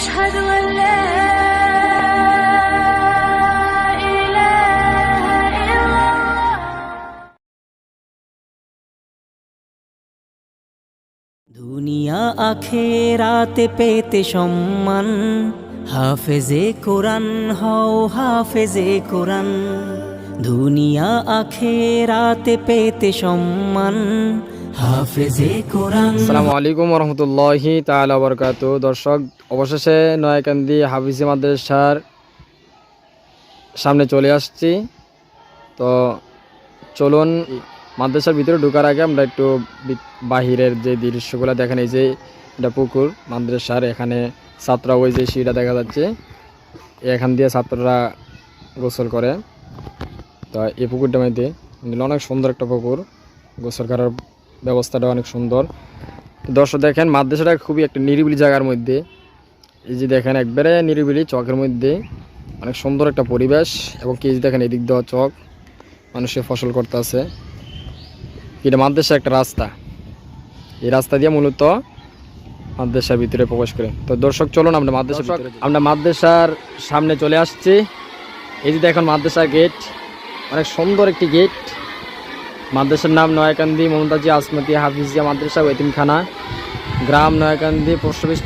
أشهد أن لا إله إلا الله দুনিয়া আখেরাতে পেতে সম্মান, হাফেজে কোরআন হও হাফেজে কোরআন। দুনিয়া আখেরাতে পেতে সম্মান, হাফেজে কোরআন। আসসালামু আলাইকুম রহমতুল্লাহি তাআলা ওয়া বারাকাতুহু। দর্শক, অবশেষে নয়াকান্দি হাফিজি মাদ্রাসার সামনে চলে আসছি। তো চলুন, মাদ্রাসার ভিতরে ঢোকার আগে আমরা একটু বাহিরের যে দৃশ্যগুলো দেখেন। এই যে এটা পুকুর মাদ্রাসার, এখানে ছাত্ররা ওই যে সিঁড়িটা দেখা যাচ্ছে, এখান দিয়ে ছাত্ররা গোসল করে। তো এই পুকুরটার মধ্যে অনেক সুন্দর একটা পুকুর, গোসল করার ব্যবস্থাটা অনেক সুন্দর। দর্শক দেখেন, মাদ্রাসাটা খুবই একটা নিরিবিলি জায়গার মধ্যে। এই যে দেখেন, একবারে নিরিবিলি চকের মধ্যে, অনেক সুন্দর একটা পরিবেশ। এবং কি দেখেন, এদিক দেওয়া চক, মানুষে ফসল করতে আছে। এটা মাদ্রাসার একটা রাস্তা, এই রাস্তা দিয়ে মূলত মাদ্রাসার ভিতরে প্রবেশ করে। তো দর্শক চলুন আমরা মাদ্রাসার সামনে চলে আসছি। এই যে দেখেন মাদ্রাসার গেট, অনেক সুন্দর একটি গেট। মাদ্রাসার নাম নয়াকান্দি মমতাজি আসমতি হাফিজিয়া মাদ্রাসা ও এতিমখানা, গ্রাম নয়াকান্দি, পোস্ট অফিস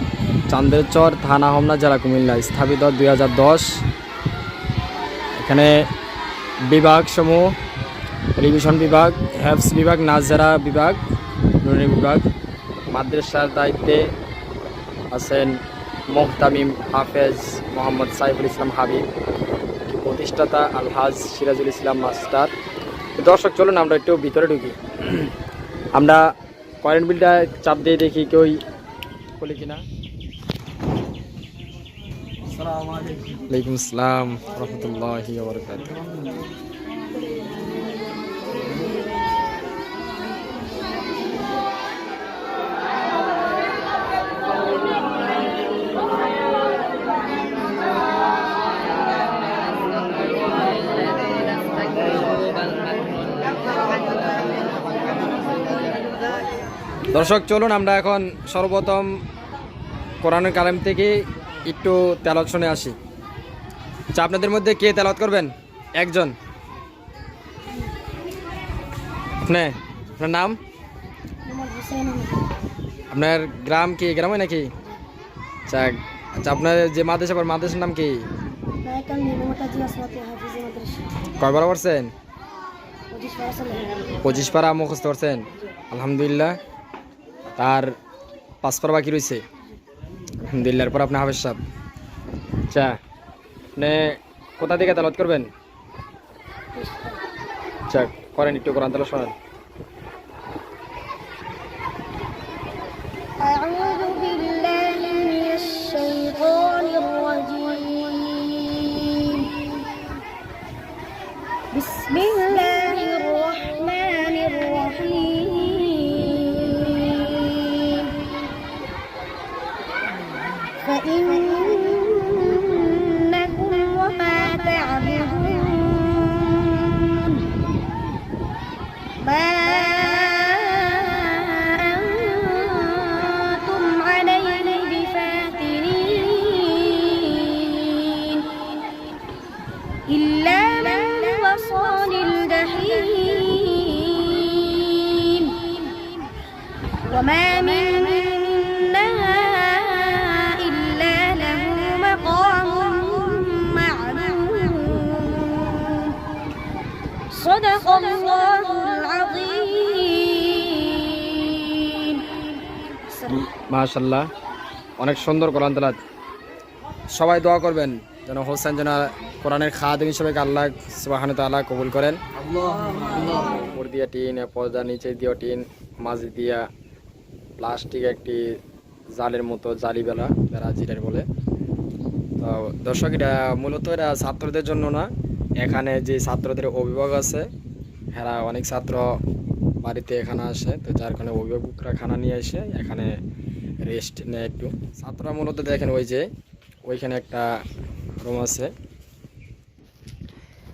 চান্দেরচর, থানা হোমনা, জেলা কুমিল্লা। স্থাপিত 2010। এখানে বিভাগ সমূহ: রিভিশন বিভাগ, হেফস বিভাগ, নাজারা বিভাগ, নুরানি বিভাগ। মাদ্রাসার দায়িত্বে আছেন মোহতামিম হাফেজ মোহাম্মদ সাইফুল ইসলাম হাবিব, প্রতিষ্ঠাতা আলহাজ সিরাজুল ইসলাম মাস্টার। দর্শক চলুন আমরা একটু ভিতরে ঢুকি। আমরা কারেন্ট বিলটা চাপ দিয়ে দেখি কেউ খুলে কিনা। ওয়ালাইকুম আসসালাম রহমতুল্লাহি ওয়া বারাকাতুহু। দর্শক চলুন আমরা এখন সর্বপ্রথম কোরআনুল কারীম থেকে একটু তেলাওয়াত শুনে আসি। আচ্ছা, আপনাদের মধ্যে কে তেলাওয়াত করবেন? একজন। আপনার নাম? আপনার গ্রাম কি গ্রামে নাকি? আচ্ছা আচ্ছা, আপনার যে মাদ্রাসার নাম কি? কয়বার পড়ছেন? 25 পারা মুখস্থ করছেন? আলহামদুলিল্লাহ। তার 5 পারা বাকি রয়েছে? আলহামদুলিল্লাহ। এরপর আপনি হাফেজ সাহেব। আচ্ছা, আপনি কোথা থেকে তেলাওয়াত করবেন? আচ্ছা, করেন, একটু কোরআন তেলাওয়াত শোনান। أعوذ بالله من الشيطان الرجيم بسم الله الرحمن الرحيم فإنكم وما تعبدون ما أنتم عليه بفاتنين إلا من هو صال الجحيم وما منا إلا له مقام معلوم صدق الله العظيم মাশাআল্লাহ, অনেক সুন্দর কোরআন তেলাওয়াত। সবাই দোয়া করবেন যেন হোসেন যেন কোরআনের খাদেম হিসেবে আল্লাহ সুবহানাহু ওয়া তাআলা কবুল করেন। উপর দিয়া টিন, পর্দা নিচে দিয়া টিন, মাঝে দিয়া প্লাস্টিক একটি জালের মতো জালি বেলা যেটা বলে। তো দর্শক, এটা মূলত এটা ছাত্রদের জন্য না, এখানে যে ছাত্রদের অভিভাবক আছে, এরা অনেক ছাত্র বাড়িতে এখানে আসে, তো যার কারণে অভিভাবকরা খানা নিয়ে এসে এখানে রেস্ট নেয় একটু। ছাত্ররা মূলত দেখেন ওই যে ওইখানে একটা রুম আছে,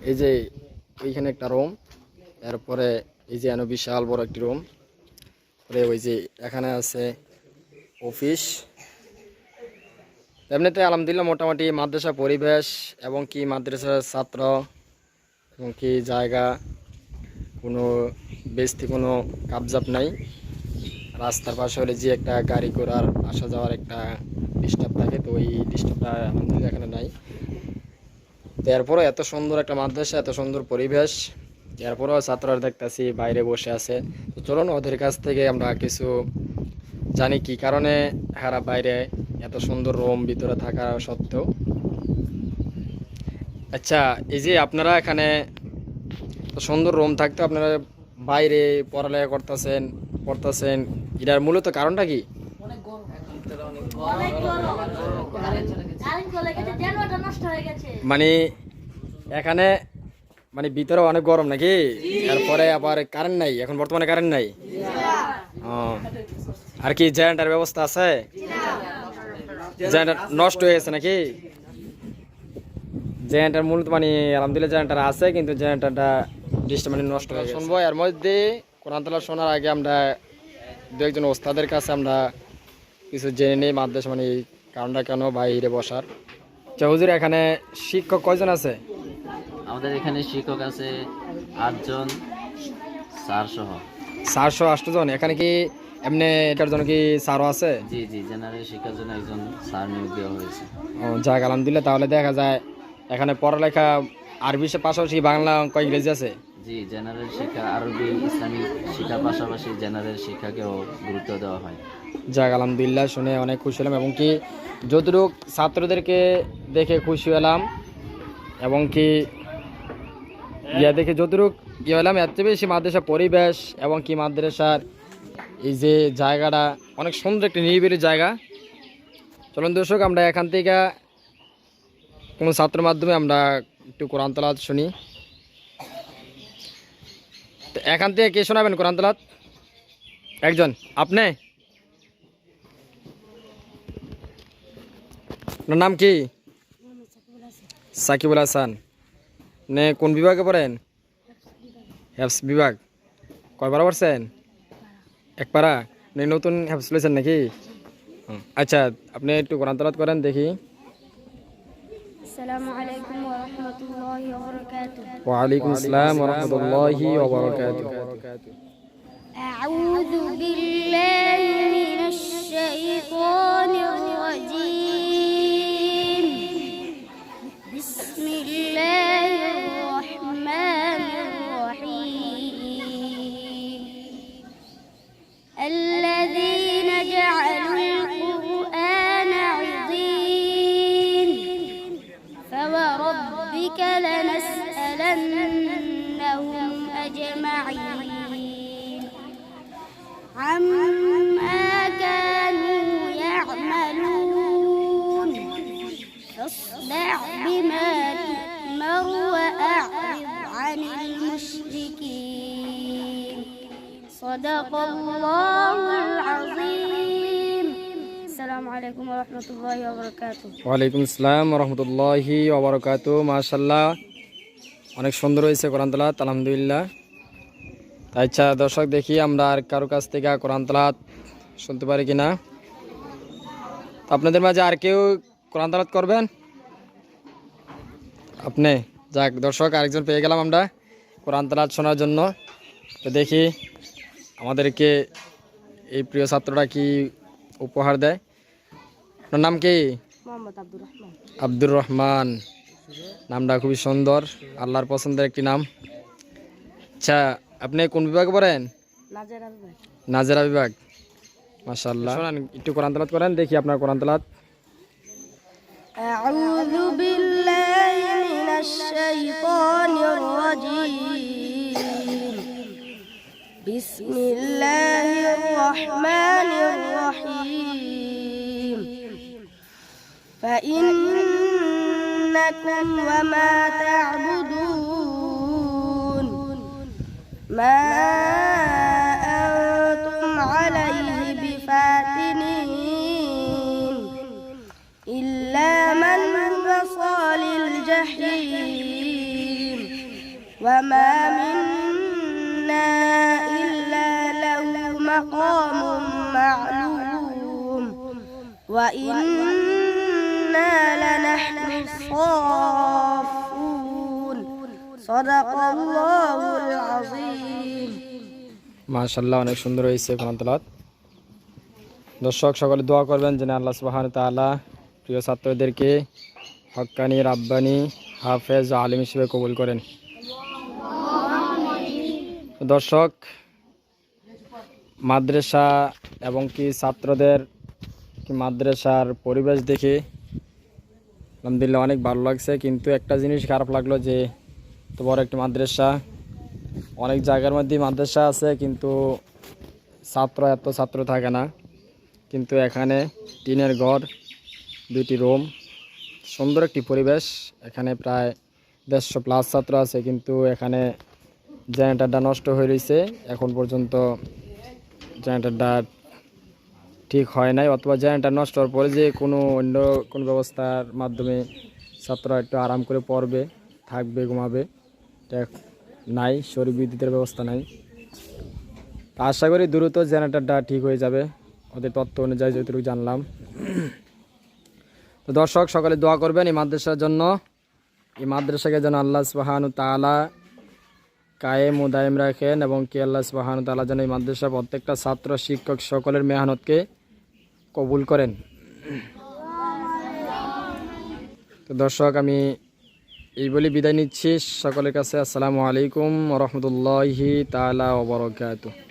এই যে ওইখানে একটা রুম, এরপরে এই যে এনো বিশাল বড় একটি রুম, পরে ওই যে এখানে আছে অফিস, এমনিতে আলহামদুলিল্লাহ মোটামুটি মাদ্রাসা পরিবেশ এবং কি মাদ্রাসার ছাত্র এবং কি জায়গা কোনো বেস্তি কোনো কাবজাব নাই। রাস্তার পাশে হলে যে একটা গাড়ি ঘোড়ার আসা যাওয়ার একটা ডিস্টার্ব থাকে, তো ওই ডিস্টার্বটা আলহামদুলিল্লাহ এখানে নাই। তো এরপরও এত সুন্দর একটা মাদ্রাসা, এত সুন্দর পরিবেশ, এরপরও ছাত্ররা দেখতেছি বাইরে বসে আছে। তো চলুন ওদের কাছ থেকে আমরা কিছু জানি কি কারণে হারা বাইরে এত সুন্দর রুম ভিতরে থাকা সত্ত্বেও। আচ্ছা, এই যে আপনারা এখানে সুন্দর রুম থাকতে আপনারা বাইরে পড়ালেখা পড়তেছেন, এটার মূলত কারণটা কি? মানে এখানে মানে ভিতরে অনেক গরম নাকি? তারপরে আবার কারেন্ট নাই, এখন বর্তমানে কারেন্ট নাই। ও, আর কি জেনারেটর ব্যবস্থা আছে? জেনারেটর নষ্ট হয়ে গেছে নাকি? জেনারেটর মূলত মানে আলহামদুলিল্লাহ জেনারেটর আছে, কিন্তু জেনারেটরটা ডিস্টার্ব মানে নষ্ট হয়ে গেছে। শুনবো এর মধ্যে কোরআন তেলাওয়াত শোনার আগে আমরা দু একজন ওস্তাদের কাছে আমরা কিছু জেনে নিই মাদ্রাসা মানে কারণটা কেন বাইরে বসার। হুজুর, এখানে শিক্ষক কয়জন আছে? আমাদের এখানে শিক্ষক আছে 8 জন, স্যার সহ 408 জন। এখানে কি এমনি এটার জন্য কি স্যারও আছে? জি জি, জেনারেল শিক্ষার জন্য একজন স্যার নিয়োগ দেওয়া হয়েছে। ও যাক আলহামদুলিল্লাহ। তাহলে দেখা যায় এখানে পড়ালেখা আরবির পাশাপাশি বাংলা অঙ্ক ইংরেজি আছে? জি, জেনারেল শিক্ষা, আরবি ইসলামিক শিক্ষার পাশাপাশি জেনারেল শিক্ষাকেও গুরুত্ব দেওয়া হয়। যাক আলহামদুলিল্লাহ, শুনে অনেক খুশি হলাম এবং কি যতটুকু ছাত্রদেরকে দেখে খুশি হলাম এবং কি দেখে যতটুকু হলাম, এর চেয়ে বেশি মাদ্রাসা পরিবেশ এবং কি মাদ্রাসার এই যে জায়গাটা অনেক সুন্দর একটা নিরিবিলি জায়গা। চলুন দর্শক, আমরা এখান থেকে কোনো ছাত্রের মাধ্যমে আমরা একটু কোরআন তেলাওয়াত শুনি। তো এখান থেকে কে শোনাবেন কোরআন তেলাওয়াত? একজন, আপনি? আপনার নাম কি? সাকিবুল হাসান। আপনি কোন বিভাগে পড়েন? হেফস বিভাগ। কয়বার পড়ছেন? একবারা? নতুন হেফস লইছেন নাকি? আচ্ছা, আপনি একটু কোরআন তেলাওয়াত করেন দেখি। আসসালামু আলাইকুম ওয়া রাহমাতুল্লাহি ওয়া বারাকাতুহু। ওয়া আলাইকুম আসসালাম ওয়া রাহমাতুল্লাহি ওয়া বারাকাতুহু। আউযু বিল্লাহি মিনাশ শাইতানির রাজীম। বিসমিল্লাহির রাহমানির রাহিম। الذين جعلوا القرآن عضين فوربك لنسألنهم أجمعين عما كانوا يعملون فاصدع بما تؤمر وأعرض عن المشركين صدق الله العظيم. السلام عليكم ورحمة الله وبركاته. ওয়ালাইকুম আসসালাম ওয়া রাহমাতুল্লাহি ওয়া বারাকাতুহু। মাশাআল্লাহ, অনেক সুন্দর হয়েছে কোরআন তেলাওয়াত আলহামদুলিল্লাহ। আচ্ছা দর্শক, দেখি আমরা আর কারো কাছ থেকে কোরআন তেলাওয়াত শুনতে পারি কিনা। আপনাদের মাঝে আর কেউ কোরআন তেলাওয়াত করবেন? আপনি? যাক দর্শক, আরেকজন পেয়ে গেলাম আমরা কোরআন তেলাওয়াত শোনার জন্য। তো দেখি আমাদেরকে এই প্রিয় ছাত্রটা কি উপহার দেয়। আপনার নাম কি? মোহাম্মদ আব্দুর রহমান। আব্দুর রহমান, নামটা খুবই সুন্দর, আল্লাহর পছন্দের একটি নাম। আচ্ছা, আপনি কোন বিভাগে পড়েন? নাজেরা বিভাগ। নাজেরা বিভাগ। মাশাআল্লাহ, শোনান একটু কোরআন তেলাওয়াত করেন দেখি আপনার কোরআন তেলাওয়াত। আউযু বিল্লাহি মিনাশ শাইতানির রাজীম। বিসমিল্লাহির রাহমানির রাহিম। فإنكم وما تعبدون ما أنتم عليه بفاتنين إلا من هو صال الجحيم وما منا إلا له مقام معلوم وإنه صدق الله العظيم মাশাআল্লাহ, অনেক সুন্দর হয়েছে কোরআন তেলাওয়াত। দর্শক সকলে দোয়া করবেন যেন আল্লাহ সুবহানাহু ওয়া তাআলা প্রিয় ছাত্রদেরকে হক্কানি, রাব্বানি, হাফেজ ও আলিম হিসেবে কবুল করেন। দর্শক, মাদ্রাসা এবং কি ছাত্রদের মাদ্রাসার পরিবেশ দেখে আলহামদুলিল্লাহ অনেক ভালো লাগছে, কিন্তু একটা জিনিস খারাপ লাগলো যে তো বড় একটি মাদ্রাসা, অনেক জায়গার মধ্যে মাদ্রাসা আছে কিন্তু এত ছাত্র থাকে না। কিন্তু এখানে টিনের ঘর, 2টি রুম, সুন্দর একটি পরিবেশ। এখানে প্রায় 150+ ছাত্র আছে, কিন্তু এখানে জেনারেটরটা নষ্ট হয়ে রয়েছে। এখন পর্যন্ত জেনারেটরটা ঠিক হয় নাই, অথবা জেনারেটর নষ্ট হওয়ার পরে যে অন্য কোনো ব্যবস্থার মাধ্যমে ছাত্ররা একটু আরাম করে পড়বে, থাকবে, ঘুমাবে, এটা নাই। সৌর বিদ্যুতের ব্যবস্থা নাই। আশা করি দ্রুত জেনারেটরটা ঠিক হয়ে যাবে, ওদের তথ্য অনুযায়ী যতটুকু জানলাম। তো দর্শক সকলে দোয়া করবেন এই মাদ্রাসার জন্য, এই মাদ্রাসাকে যেন আল্লাহ সুবহানাহু তাআলা কায়েম ও দায়েম রাখেন, এবং কি আল্লাহ সুবহানাহু তাআলা যেন এই মাদ্রাসার প্রত্যেকটা ছাত্র, শিক্ষক সকলের মেহনতকে কবুল করেন। তো দর্শক, আমি এই বলে বিদায় নিচ্ছি সকলের কাছে। আসসালামু আলাইকুম ওয়া রাহমাতুল্লাহি তাআলা ওয়া বারাকাতুহু।